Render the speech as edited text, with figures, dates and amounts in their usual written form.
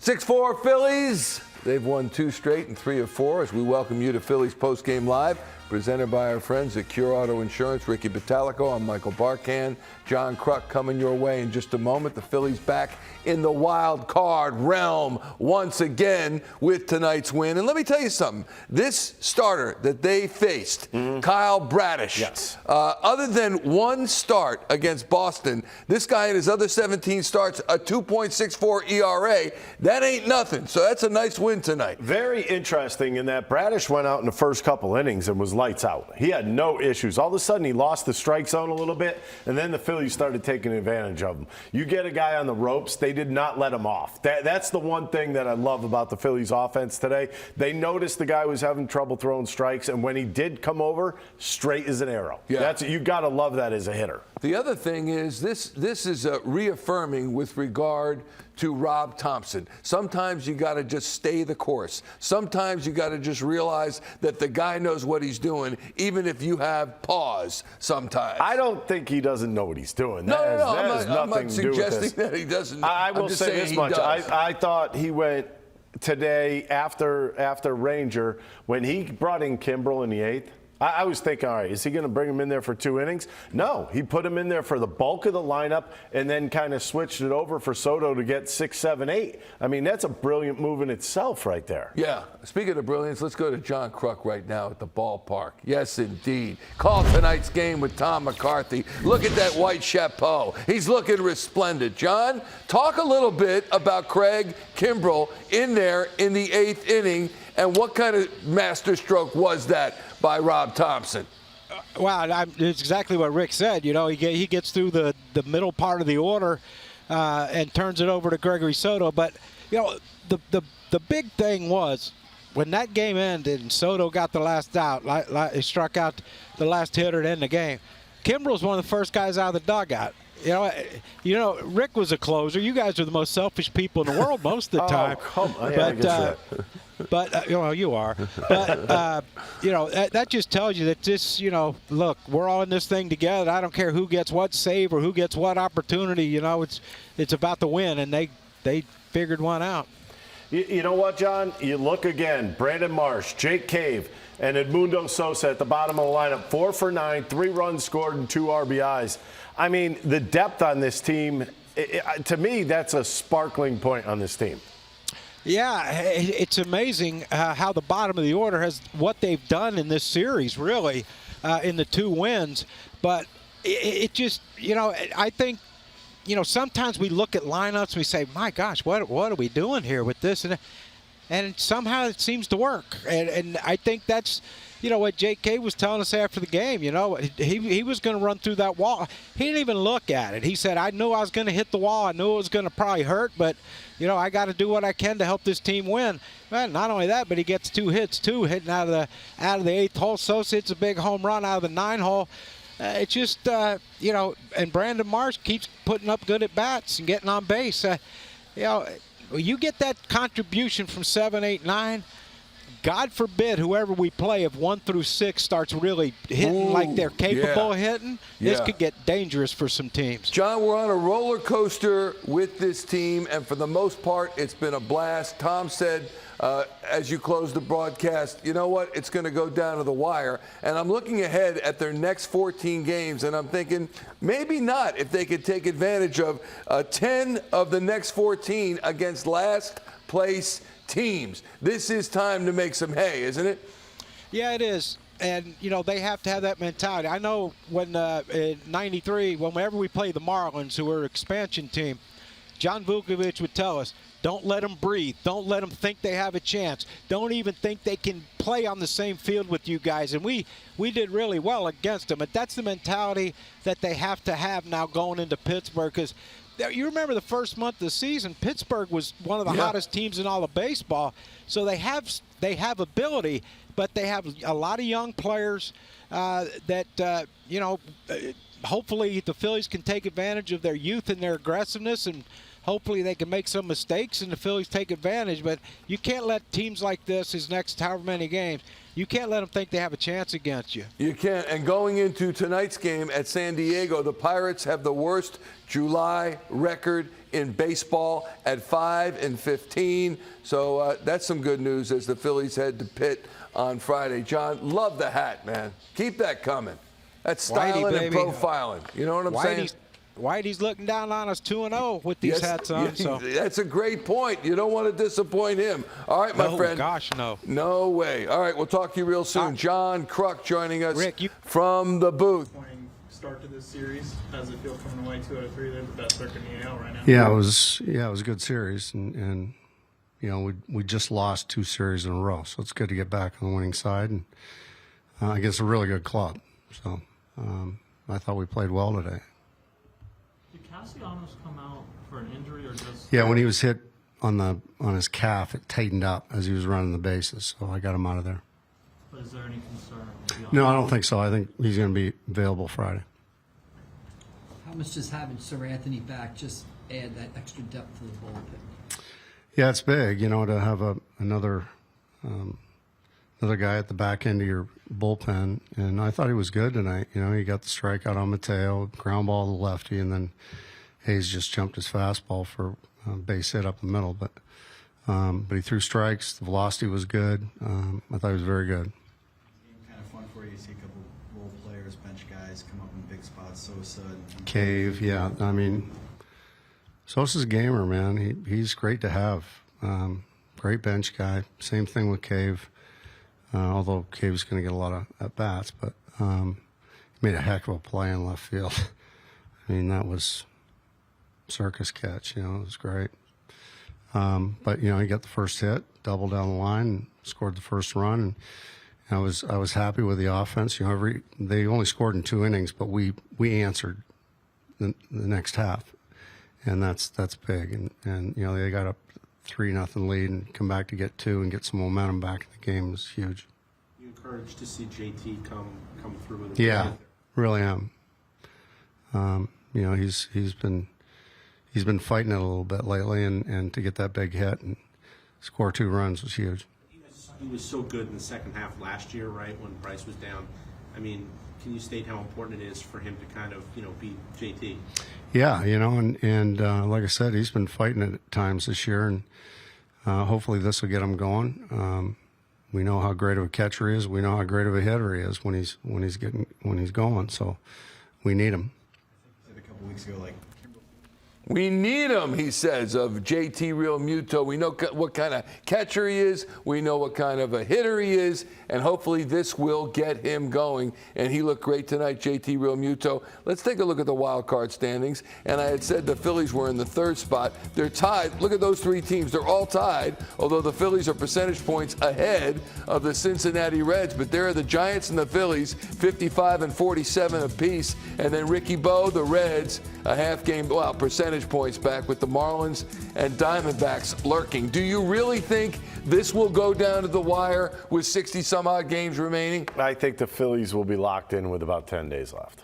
6-4 Phillies. They've won 2 straight and 3 of 4 as we welcome you to Phillies Postgame Live, presented by our friends at Cure Auto Insurance. Ricky Batalico, I'm Michael Barkan. John Kruk coming your way in just a moment. The Phillies back in the wild card realm once again with tonight's win. And let me tell you something. This starter that they faced, Kyle Bradish, other than one start against Boston, this guy in his other 17 starts, a 2.64 ERA. That ain't nothing. So that's a nice win tonight. Very interesting in that Bradish went out in the first couple innings and was lights out. He had no issues. All of a sudden, he lost the strike zone a little bit, and then the Phillies started taking advantage of him. You get a guy on the ropes, they did not let him off. That's the one thing that I love about the Phillies offense today. They noticed the guy was having trouble throwing strikes, and when he did come over, straight as an arrow. Yeah. You got to love that as a hitter. The other thing is this is reaffirming with regard to Rob Thomson. Sometimes you got to just stay the course. Sometimes you got to just realize that the guy knows what he's doing, even if you have pause sometimes. I don't think he doesn't know what he's doing. No, I'm not suggesting that he doesn't. I will say this much. I thought he went today after Ranger, when he brought in Kimbrel in the 8th. I was thinking, all right, is he going to bring him in there for 2 innings? No, he put him in there for the bulk of the lineup and then kind of switched it over for Soto to get 6, 7, 8. I mean, that's a brilliant move in itself right there. Yeah. Speaking of brilliance, let's go to John Kruk right now at the ballpark. Yes, indeed. Call tonight's game with Tom McCarthy. Look at that white chapeau. He's looking resplendent. John, talk a little bit about Craig Kimbrel in there in the 8th inning, and what kind of masterstroke was that by Rob Thomson? Wow, it's exactly what Rick said. You know, he gets through the middle part of the order and turns it over to Gregory Soto. But, you know, the big thing was when that game ended and Soto got the last out, he struck out the last hitter to end the game, Kimbrel's one of the first guys out of the dugout. You know, Rick was a closer. You guys are the most selfish people in the world most of the time. Oh, come on. Yeah, I guess But, you know, you are. But, you know, that just tells you that this, you know, look, we're all in this thing together. I don't care who gets what save or who gets what opportunity. You know, it's about the win, and they figured one out. You know what, John? You look again. Brandon Marsh, Jake Cave, and Edmundo Sosa at the bottom of the lineup. 4 for 9, 3 runs scored, and 2 RBIs. I mean, the depth on this team, to me, that's a sparkling point on this team. Yeah, it's amazing how the bottom of the order has what they've done in this series, really, in the 2 wins. But it just, you know, I think, you know, sometimes we look at lineups and we say, my gosh, what are we doing here with this? And somehow it seems to work. And I think that's, you know, what Jake K was telling us after the game. You know, he was going to run through that wall. He didn't even look at it. He said, I knew I was going to hit the wall. I knew it was going to probably hurt, but, you know, I got to do what I can to help this team win. Well, not only that, but he gets 2 hits, too, hitting out of the 8th hole. Sosa hits a big home run out of the 9 hole. It's just, you know, and Brandon Marsh keeps putting up good at-bats and getting on base. You know, you get that contribution from 7, 8, 9, God forbid whoever we play if 1 through 6 starts really hitting like they're capable of hitting, this could get dangerous for some teams. John, we're on a roller coaster with this team, and for the most part, it's been a blast. Tom said, as you close the broadcast, you know what, it's going to go down to the wire. And I'm looking ahead at their next 14 games, and I'm thinking maybe not if they could take advantage of 10 of the next 14 against last place teams. This is time to make some hay, isn't it? Yeah, it is. And, you know, they have to have that mentality. I know when in '93, whenever we played the Marlins, who were an expansion team, John Vukovic would tell us, don't let them breathe. Don't let them think they have a chance. Don't even think they can play on the same field with you guys. And we did really well against them. But that's the mentality that they have to have now going into Pittsburgh, because you remember the first month of the season, Pittsburgh was one of the hottest teams in all of baseball. So they have ability, but they have a lot of young players that, you know, hopefully the Phillies can take advantage of their youth and their aggressiveness, and hopefully they can make some mistakes and the Phillies take advantage. But you can't let teams like this, his next however many games, You can't let them think they have a chance against you. You can't. And going into tonight's game at San Diego, the Pirates have the worst July record in baseball at 5-15. So that's some good news as the Phillies head to Pitt on Friday. John, love the hat, man. Keep that coming. That's styling Whitey, and baby. profiling. You know what I'm saying? Whitey's looking down on us 2-0 with these hats on. So. That's a great point. You don't want to disappoint him. All right, my friend. Gosh, no. No way. All right, we'll talk to you real soon. John Kruk joining us Rick, from the booth. Start to this series. How does it feel coming away 2 out of 3? They're the best record in the AL right now. Yeah, it was a good series, and you know we just lost 2 series in a row, so it's good to get back on the winning side and against a really good club. So I thought we played well today. Did Castellanos come out for an injury or just? Yeah, when he was hit on his calf, it tightened up as he was running the bases, so I got him out of there. But is there any concern? No, I don't think so. I think he's going to be available Friday. How much does having Sir Anthony back just add that extra depth to the bullpen? Yeah, it's big, you know, to have another guy at the back end of your bullpen. And I thought he was good tonight. You know, he got the strikeout on Mateo, ground ball to the lefty, and then Hayes just jumped his fastball for base hit up the middle. But he threw strikes. The velocity was good. I thought he was very good. Kind of fun for you to see a couple role players, bench guys come up in big spots. Sosa and Cave, yeah. I mean, Sosa's a gamer, man. He's great to have. Great bench guy. Same thing with Cave. Although Cave's going to get a lot of at-bats, but he made a heck of a play in left field. I mean, that was circus catch, you know, it was great. But, you know, he got the first hit, doubled down the line, and scored the first run. And I was happy with the offense. You know, they only scored in 2 innings, but we answered the next half, and that's big. And you know, they got a 3-0 lead and come back to get 2 and get some momentum back in the game was huge. You encouraged to see JT come through with a Yeah, really am. You know, he's been fighting it a little bit lately, and to get that big hit and score 2 runs was huge. He was so good in the second half last year, right, when Bryce was down. I mean, can you state how important it is for him to kind of, you know, beat JT? Yeah, you know, and like I said, he's been fighting it at times this year, and hopefully this will get him going. We know how great of a catcher he is. We know how great of a hitter he is when he's going. So we need him. I said a couple weeks ago, like. We need him, he says, of JT Realmuto. We know what kind of catcher he is. We know what kind of a hitter he is. And hopefully this will get him going. And he looked great tonight, JT Realmuto. Let's take a look at the wild card standings. And I had said the Phillies were in the 3rd spot. They're tied. Look at those 3 teams. They're all tied, although the Phillies are percentage points ahead of the Cincinnati Reds. But there are the Giants and the Phillies, 55 and 47 apiece. And then Ricky Bo, the Reds, a half game, well, percentage points back with the Marlins and Diamondbacks lurking. Do you really think this will go down to the wire with 60 some odd games remaining? I think the Phillies will be locked in with about 10 days left.